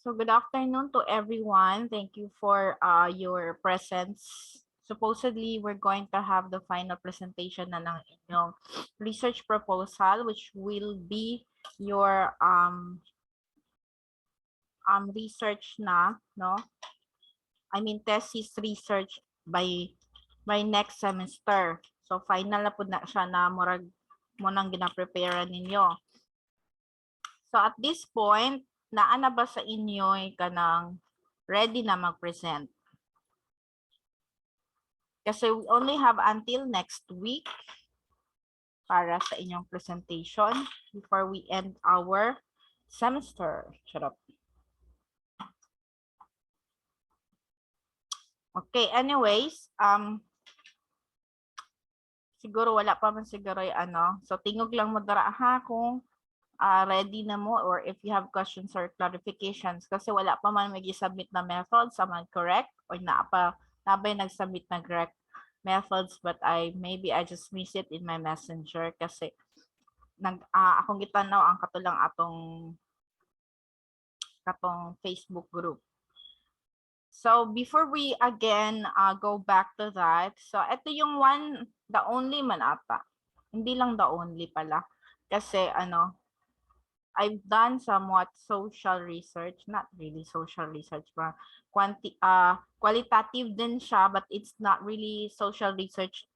So good afternoon to everyone. Thank you for your presence. Supposedly, we're going to have the final presentation na ng inyong research proposal, which will be your research na, no? I mean, thesis research by next semester. So final na po na siya na murag mo nang gina-prepare ninyo. So at this point, naa na ba sa inyo kanang ready na mag-present? Kasi we only have until next week para sa inyong presentation before we end our semester. Charot. Okay, anyways, siguro wala pa man siguro yung ano. So tingog lang mo dara ha kung ready na mo or if you have questions or clarifications kasi wala pa man mag-submit na methods, am I correct? Or na ba nag-submit na correct methods but maybe I just miss it in my messenger kasi akong gitanaw ang katulang katong Facebook group. So before we again go back to that, so ito yung the only man ata. Hindi lang the only pala. Kasi I've done somewhat social research, not really social research, but qualitative din siya, but it's not really social research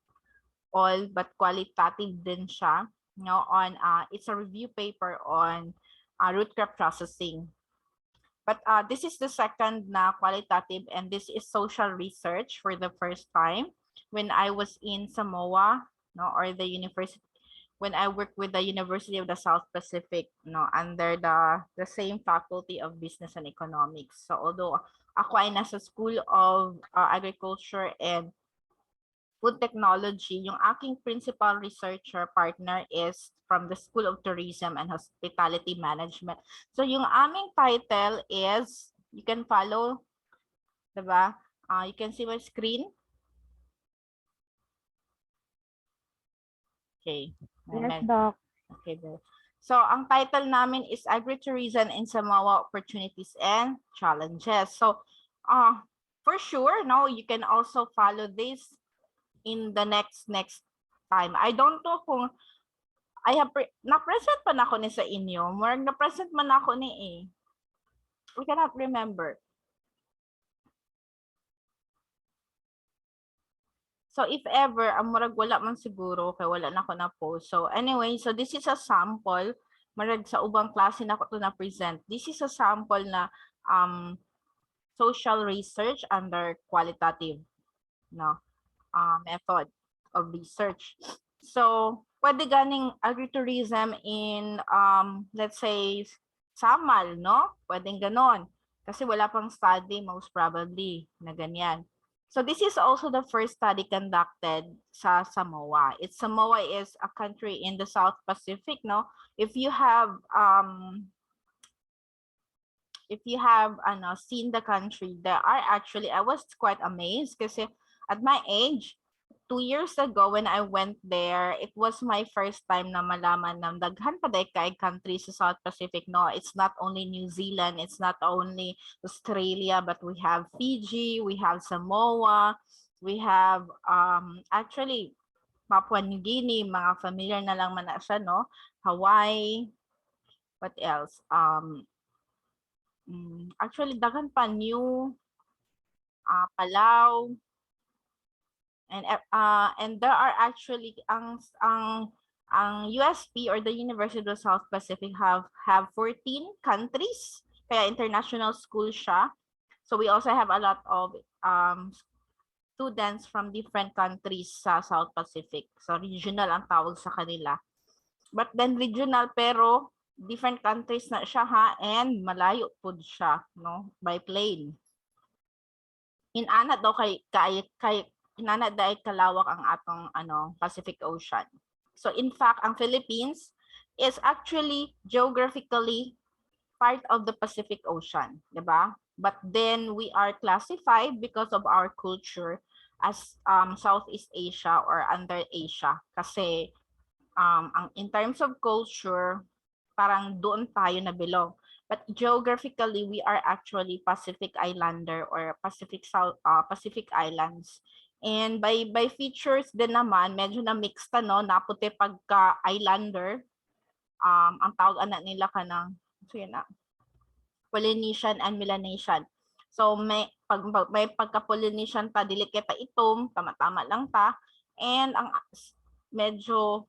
all, but qualitative din siya. On it's a review paper on root crop processing. But this is the second na qualitative, and this is social research for the first time when I was in Samoa, or the university. When I worked with the University of the South Pacific, under the same Faculty of Business and Economics. So although ako ay nasa School of Agriculture and Food Technology, yung aking principal researcher partner is from the School of Tourism and Hospitality Management. So yung aming title is, you can follow, diba? You can see my screen. Okay. Yes, Doc. Okay, so ang title namin is Agritourism in Samoa, Opportunities and Challenges. So for sure, you can also follow this in the next time. I don't know kung I have na-present pa na ako ni sa inyo. More na-present man ako ni We cannot remember. So if ever, murag wala man siguro, kay wala na ako na post. So anyway, so this is a sample. Murag sa ubang klase na ako to na present. This is a sample na social research under qualitative method of research. So pwede ganing agritourism in let's say Samal, no? Pwedeng ganon. Kasi wala pang study most probably na ganyan. So this is also the first study conducted sa Samoa. Samoa is a country in the South Pacific, no? If you have seen the country, there are actually, I was quite amazed kasi at my age, 2 years ago when I went there, it was my first time na malaman na daghan pa kay country sa South Pacific. No, it's not only New Zealand, it's not only Australia, but we have Fiji, we have Samoa, we have actually Papua New Guinea, mga familiar na lang man na siya, no? Hawaii, what else? Actually daghan pa, New Palau, and there are actually ang USP or the University of South Pacific have 14 countries, kaya international school siya. So we also have a lot of students from different countries sa South Pacific. So regional ang tawag sa kanila. But then regional pero different countries na siya and malayo po siya, no, by plane. Inana daw kay inana dahil kalawak ang atong Pacific Ocean. So in fact, ang Philippines is actually geographically part of the Pacific Ocean, diba? But then we are classified because of our culture as Southeast Asia or under Asia. Kasi in terms of culture, parang doon tayo na belong. But geographically, we are actually Pacific Islander or Pacific Islands. And by features din naman, medyo na mixed no, naputi pagka Islander. Ang tawag anak nila kanang so yun na, Polynesian and Melanesian. So may pagka-Polynesian ta dili kita itom, tama-tama lang ta. And ang medyo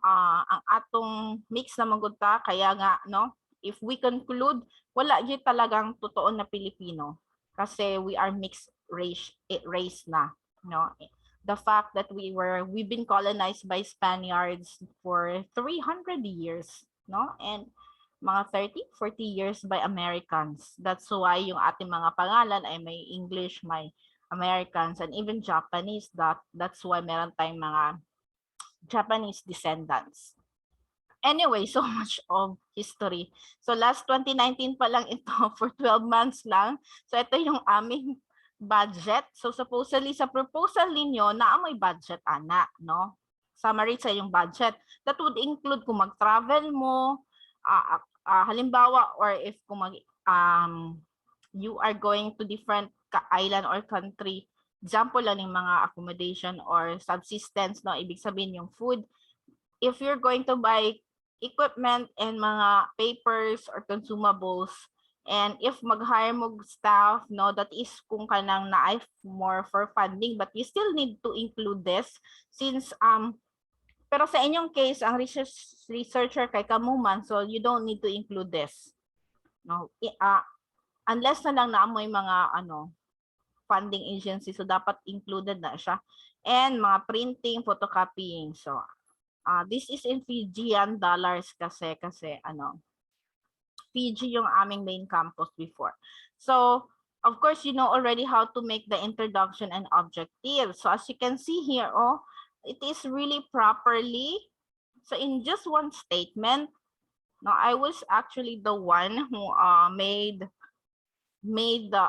ang atong mix na magud ta kaya nga no, if we conclude wala gyud talagang totoo na Pilipino kasi we are mixed race na, no. The fact that we've been colonized by Spaniards for 300 years, no, and mga 30-40 years by Americans. That's why yung ating mga pangalan ay may English, may Americans, and even Japanese. That's why meron tayong mga Japanese descendants. Anyway, so much of history. So last 2019 pa lang ito for 12 months lang. So ito yung aming budget. So supposedly sa proposal ninyo na may budget ana, no? Summary sa yung budget. That would include kung mag-travel mo, halimbawa or if kung you are going to different island or country, example lang ng mga accommodation or subsistence, no? Ibig sabihin yung food. If you're going to buy equipment and mga papers or consumables, and if mag-hire mo staff, no, that is kung kanang na more for funding, but you still need to include this since pero sa inyong case ang researcher kay kamuman, so you don't need to include this, no, unless na lang na may mga funding agency, so dapat included na siya, and mga printing, photocopying. So this is in Fijian dollars kasi Fiji yung aming main campus before. So, of course, you know already how to make the introduction and objective. So, as you can see here, it is really properly. So, in just one statement, no, I was actually the one who made the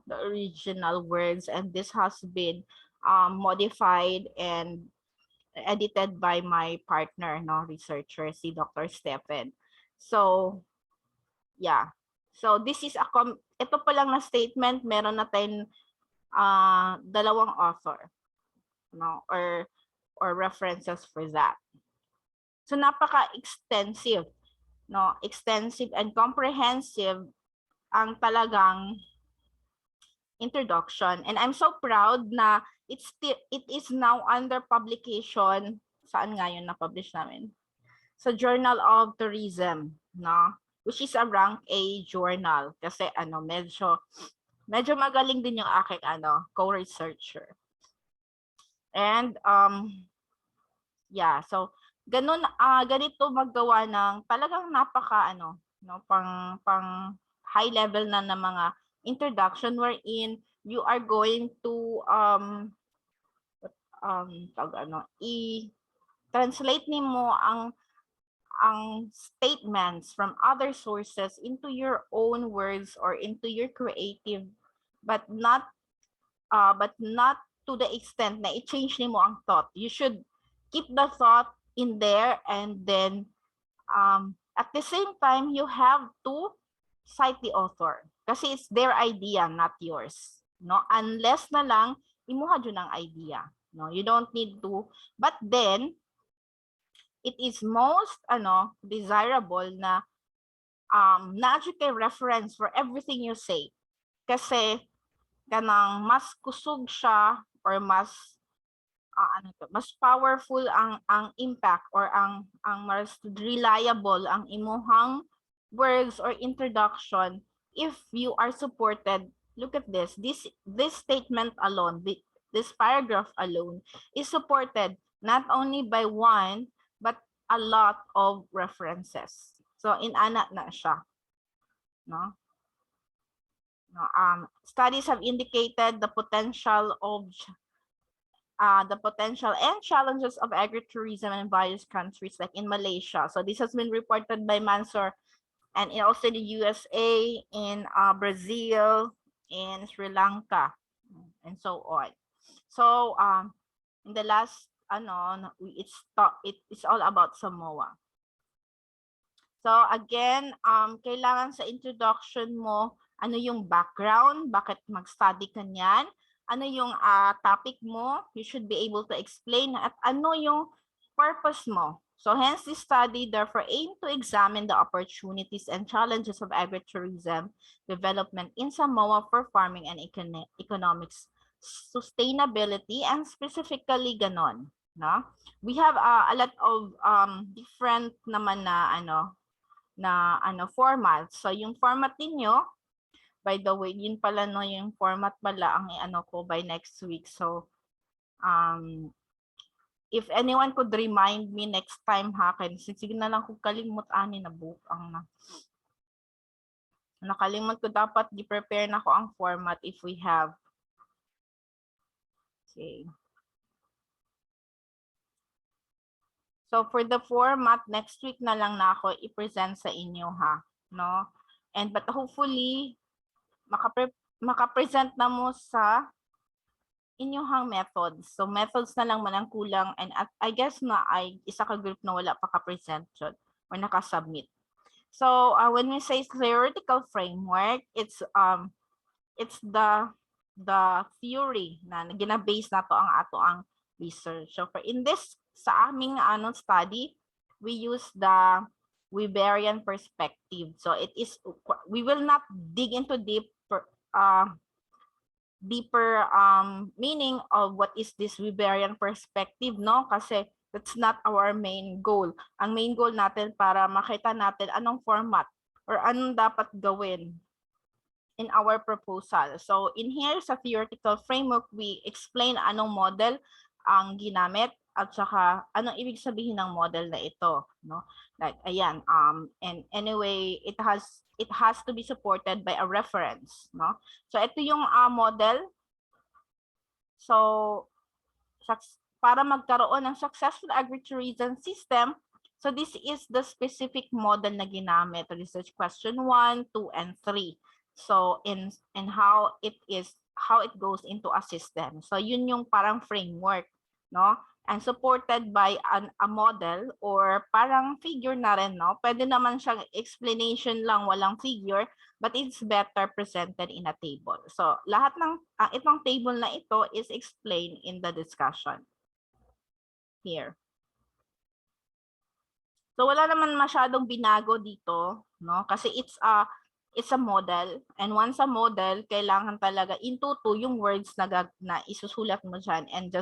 original words, and this has been modified and edited by my partner, no, researcher, si Dr. Stephen. So, yeah. So, this is ito pa lang na statement, meron na tayong dalawang author, no, or references for that. So, napaka-extensive, no, extensive and comprehensive ang talagang introduction. And I'm so proud na it is now under publication. Saan nga yun na-publish namin? Sa Journal of Tourism, no? Which is a rank A journal. Kasi medyo magaling din yung aking co-researcher. And yeah, so ganito maggawa ng talagang napaka pang high level na ng mga introduction wherein you are going to i-translate nimo ang statements from other sources into your own words or into your creative, but not to the extent na i-change nimo ang thought. You should keep the thought in there, and then at the same time you have to cite the author kasi it's their idea, not yours, no, unless na lang imuha jud ang idea, no, you don't need to. But then it is most desirable na kay reference for everything you say kasi kanang mas kusog siya or mas mas powerful ang impact or ang mas reliable ang imuhang words or introduction if you are supported. Look at this statement alone, this paragraph alone is supported not only by one but a lot of references. So inana na siya, no? Studies have indicated the potential and challenges of agritourism in various countries, like in Malaysia. So this has been reported by Mansour, and also the USA, in Brazil, in Sri Lanka, and so on. So in the last it's all about Samoa. So again, kailangan sa introduction mo, ano yung background, bakit mag-study ka niyan, ano yung topic mo, you should be able to explain, at ano yung purpose mo. So hence this study therefore aim to examine the opportunities and challenges of agritourism development in Samoa for farming and economics sustainability, and specifically ganon, no? We have a lot of different naman na format. So yung format ninyo, by the way, yun pala no, yung format pala ang ko by next week. So if anyone could remind me next time ha, kaya sige na lang kung kalimut ani na book ang nakalimut ko, dapat i-prepare na ko ang format if we have. Okay. So for the format, next week na lang na ako i-present sa inyo ha, no? And but hopefully makapresent na mo sa inyong methods. So methods na lang man ang kulang, and I guess na ay isa ka group na wala pa ka-present jud or naka-submit. So when we say theoretical framework, it's the theory na gina-base nato ang ato ang research. So for in this sa aming study, we use the Weberian perspective. So it is, we will not dig into deeper meaning of what is this Weberian perspective, no? Kasi that's not our main goal. Ang main goal natin para makita natin anong format or anong dapat gawin in our proposal. So in here sa theoretical framework, we explain anong model ang ginamit at saka anong ibig sabihin ng model na ito, no? Like ayan, and anyway, it has to be supported by a reference, no? So ito yung model. So para magkaroon ng successful agritourism system, so this is the specific model na ginamit, research question 1, 2, and 3. So in how it goes into a system. So yun yung parang framework, no? And supported by a model or parang figure na rin, no? Pwede naman siyang explanation lang, walang figure, but it's better presented in a table. So lahat ng itong table na ito is explained in the discussion here. So wala naman masyadong binago dito, no? Kasi it's a model, and once a model, kailangan talaga into yung words na isusulat mo dyan, and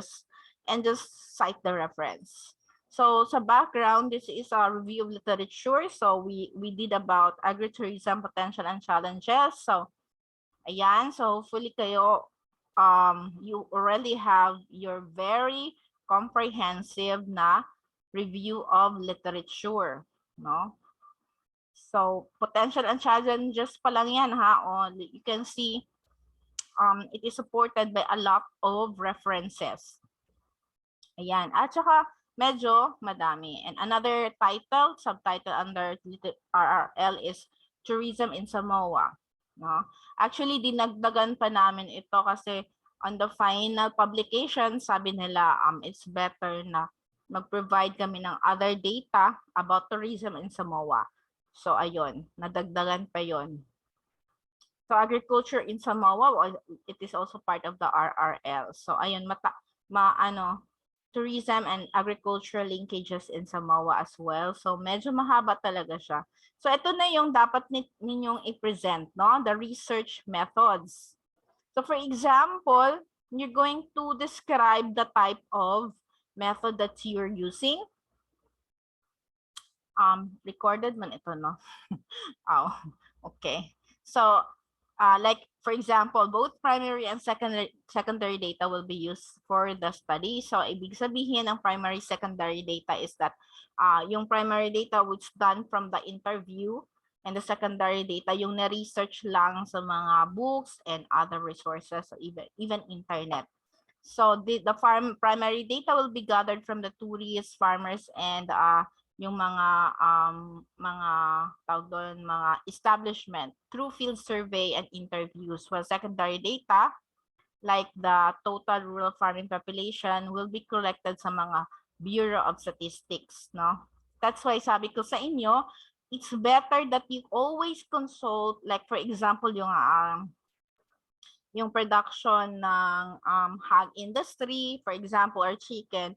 just cite the reference. So sa background, this is a review of literature. So we did about agritourism potential and challenges. So ayan, so hopefully kayo you already have your very comprehensive na review of literature, no? So potential and challenges pa lang yan ha. You can see it is supported by a lot of references. Ayan. At saka medyo madami. And another subtitle under RRL is Tourism in Samoa. No? Actually, dinagdagan pa namin ito kasi on the final publication, sabi nila it's better na mag-provide kami ng other data about tourism in Samoa. So ayun, nadagdagan pa yon. So agriculture in Samoa, it is also part of the RRL. So ayun, tourism and agricultural linkages in Samoa as well. So medyo mahaba talaga siya. So ito na yung dapat ninyong i-present, no? The research methods. So for example, you're going to describe the type of method that you're using. Recorded man ito, no? Oh, okay. So like for example, both primary and secondary data will be used for the study. So ibig sabihin ng primary secondary data is that yung primary data which done from the interview, and the secondary data yung na-research lang sa mga books and other resources, so even internet. So the primary data will be gathered from the tourists, farmers, and yung mga tawag doon, mga establishment through field survey and interviews. While secondary data like the total rural farming population will be collected sa mga Bureau of Statistics, no? That's why sabi ko sa inyo, it's better that you always consult, like for example, yung production ng hog industry, for example, or chicken,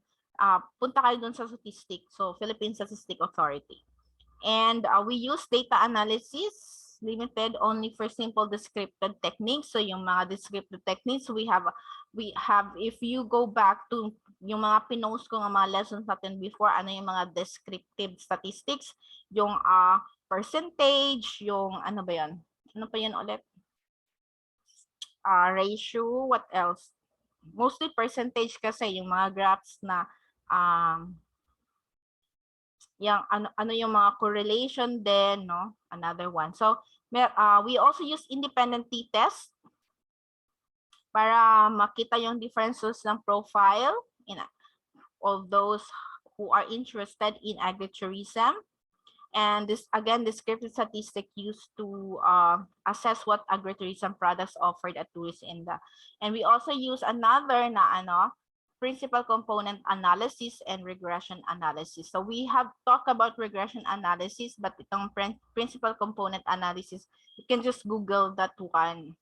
punta kayo dun sa statistics, so Philippine Statistics Authority. And we use data analysis limited only for simple descriptive techniques. So yung mga descriptive techniques, we have, if you go back to yung mga pinost ko ng mga lessons natin before, ano yung mga descriptive statistics, yung percentage, yung ano ba yun? Ano pa yun ulit? Ratio, what else? Mostly percentage kasi yung mga graphs na yung ano yung mga correlation din, no? Another one. So we also use independent t-test para makita yung differences ng profile of those who are interested in agritourism. And this, again, descriptive statistic used to assess what agritourism products offered at tourists in the. And we also use another na principal component analysis and regression analysis. So we have talked about regression analysis, but itong principal component analysis, you can just Google that one.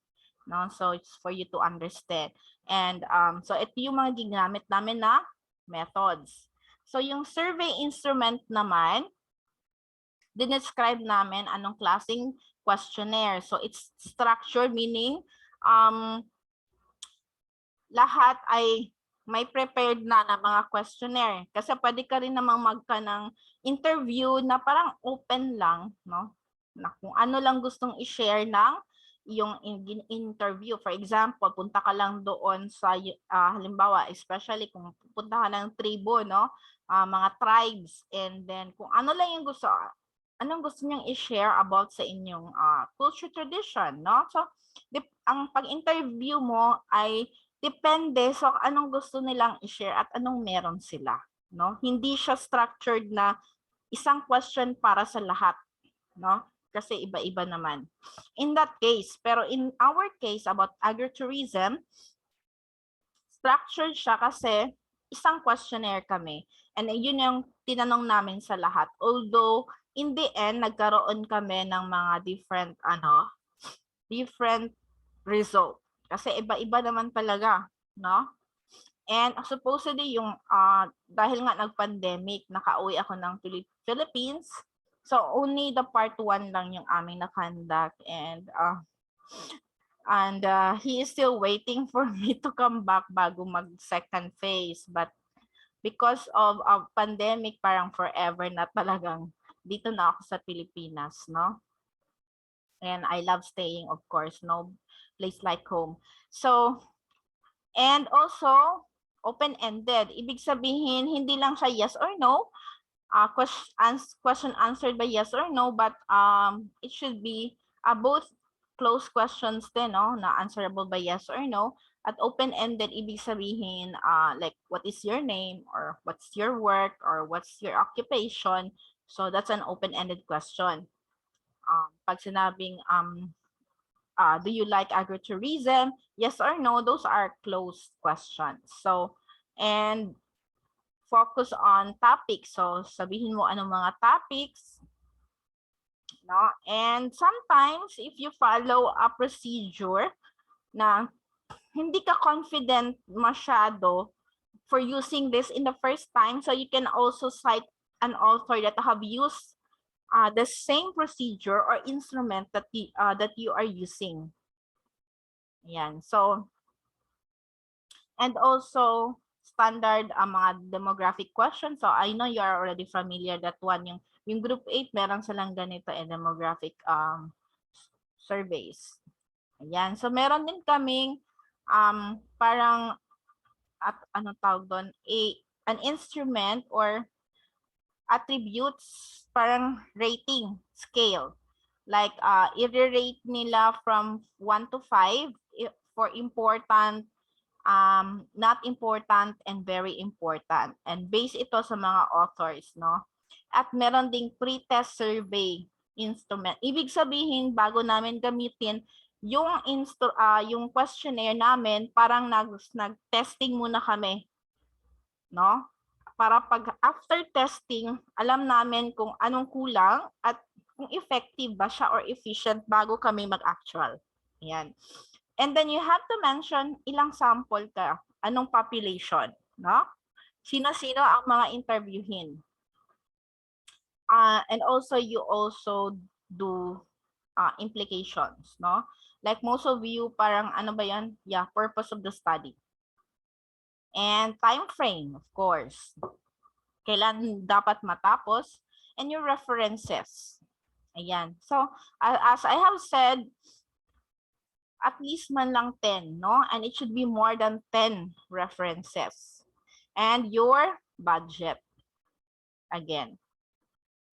No? So it's for you to understand. And so ito yung mga ginamit namin na methods. So yung survey instrument naman, dinescribe namin anong klaseng questionnaire. So it's structured, meaning lahat ay may prepared na mga questionnaire. Kasi pwede ka rin namang magka ng interview na parang open lang, no? Na kung ano lang gustong i-share ng yung interview. For example, punta ka lang doon sa, halimbawa, especially kung punta ka ng tribo, no? Mga tribes, and then kung ano lang yung gusto, anong gusto niyong i-share about sa inyong culture tradition, no? So, ang pag-interview mo ay depende sa anong gusto nilang i-share at anong meron sila, no? Hindi siya structured na isang question para sa lahat, no? Kasi iba-iba naman. In that case, pero in our case about agritourism, structured siya kasi isang questionnaire kami. And yun yung tinanong namin sa lahat. Although, in the end, nagkaroon kami ng mga different result. Kasi iba-iba naman talaga, no? And supposedly yung dahil nga nag-pandemic, nakauwi ako ng Philippines. So only the part 1 lang yung aming na-conduct, and he is still waiting for me to come back bago mag-second phase. But because of pandemic, parang forever na talagang dito na ako sa Pilipinas, no? And I love staying, of course, no place like home. So, and also, open-ended. Ibig sabihin, hindi lang siya yes or no, question answered by yes or no, but it should be both closed questions din, no, na answerable by yes or no. At open-ended, ibig sabihin, like, what is your name, or what's your work, or what's your occupation. So that's an open-ended question. Pag sinabing, do you like agritourism? Yes or no, those are closed questions. So, and focus on topics. So, sabihin mo anong mga topics. No? And sometimes, if you follow a procedure na hindi ka confident masyado for using this in the first time, so you can also cite an author that have used the same procedure or instrument that you are using. Yan. So, and also standard mga demographic questions. So I know you are already familiar that one. Yung group 8, meron silang ganito demographic surveys. Ayan. So meron din kaming parang ano tawag doon, an instrument or attributes, parang rating scale. Like, i-rate nila from 1 to 5 for important, not important, and very important. And based ito sa mga authors, no? At meron ding pre-test survey instrument. Ibig sabihin, bago namin gamitin yung questionnaire namin, parang nag-testing muna kami, no? Para pag after testing, alam namin kung anong kulang at kung effective ba siya or efficient bago kami mag-actual. Ayan. And then you have to mention ilang sample ka, anong population, no? Sino-sino ang mga interviewin. And also you also do implications, no? Like most of you, parang ano ba yan? Yeah, purpose of the study. And time frame, of course. Kailan dapat matapos, and your references. Ayan. So, as I have said, at least man lang 10, no? And it should be more than 10 references. And your budget. Again.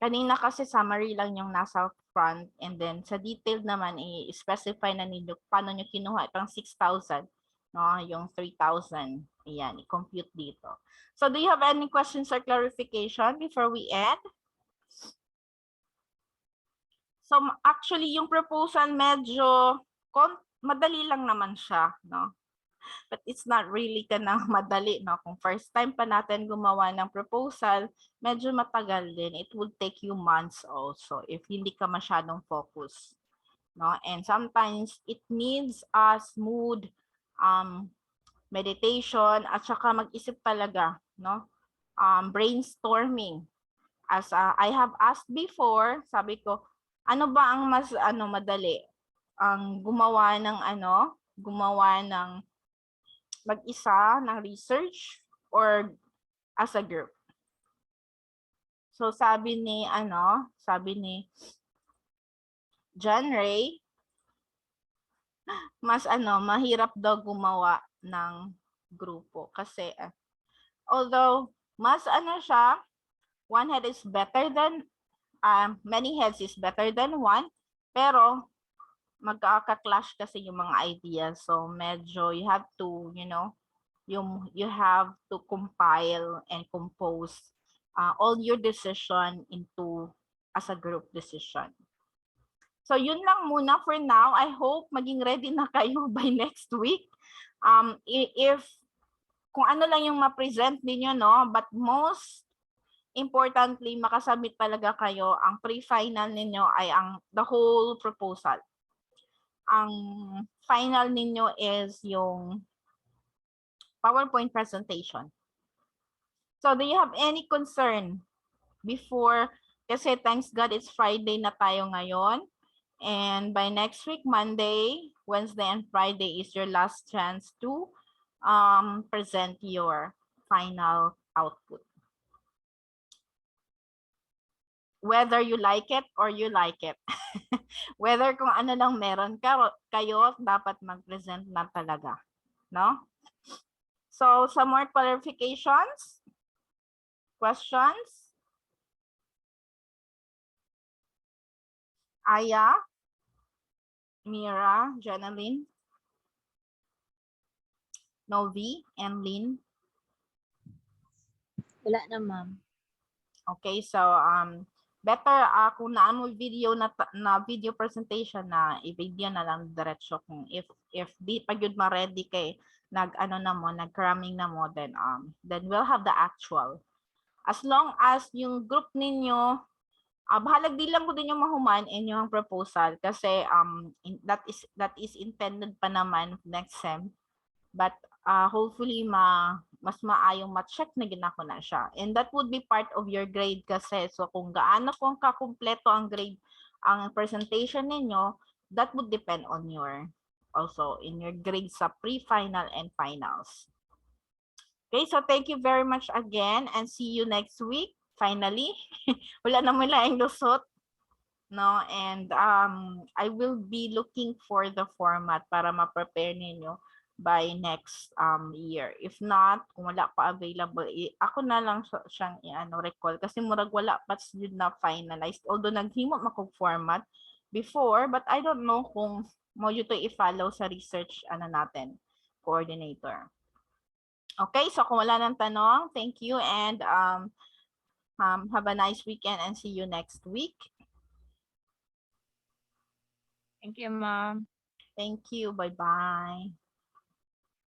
Kanina kasi summary lang yung nasa front, and then sa detailed naman, i-specify na ninyo paano nyo kinuha itong 6,000, no? Yung 3,000. Ayan, i-compute dito. So, do you have any questions or clarification before we end? So, actually, yung proposal medyo madali lang naman siya, no? But it's not really kanang madali, no? Kung first time pa natin gumawa ng proposal, medyo matagal din. It would take you months also if hindi ka masyadong focus, no? And sometimes it needs a smooth meditation at saka mag-isip talaga, no? Brainstorming. As I have asked before, sabi ko, ano ba ang mas madali? Ang gumawa ng mag-isa ng research or as a group? So sabi ni John Ray, mas mahirap daw gumawa ng grupo kasi although mas siya, one head is better than many heads is better than one, pero magkaka-clash kasi yung mga ideas. So medyo you have to, you have to compile and compose all your decision into as a group decision. So yun lang muna for now. I hope maging ready na kayo by next week. If kung ano lang yung ma-present ninyo, no, but most importantly, makasubmit talaga kayo. Ang pre-final ninyo ay the whole proposal. Ang final ninyo is yung PowerPoint presentation. So do you have any concern before? Kasi thanks God it's Friday na tayo ngayon. And by next week, Monday, Wednesday, and Friday is your last chance to present your final output. Whether you like it or you like it. Whether kung ano lang meron kayo, dapat mag-present na talaga. No? So, some more clarifications? Questions? Aya? Mira? Jenaline? Novi? And Lynn? Wala na, ma'am. Okay, so better kung naamo video na video presentation na i-video na lang diretso kung if di pa gyud ma-ready kay nag-cramming na mo, then we'll have the actual. As long as yung group ninyo bahalag di lang ko din yung mahuman inyong proposal kasi that is intended pa naman next sem, but hopefully mas maayong ma-check na ginako na siya. And that would be part of your grade kasi. So kung gaano kung kakumpleto ang grade, ang presentation ninyo, that would depend on your, also in your grades sa pre-final and finals. Okay, so thank you very much again and see you next week. Finally, wala na mo laing lusot. No, and I will be looking for the format para ma-prepare ninyo by next year. If not, kung wala pa available, ako na lang siyang recall kasi murag wala pa yun na finalized. Although naghimo makog format before, but I don't know kung mo yun to i-follow sa research natin, coordinator. Okay, so kung wala nang tanong, thank you and have a nice weekend and see you next week. Thank you, ma'am. Thank you. Bye-bye.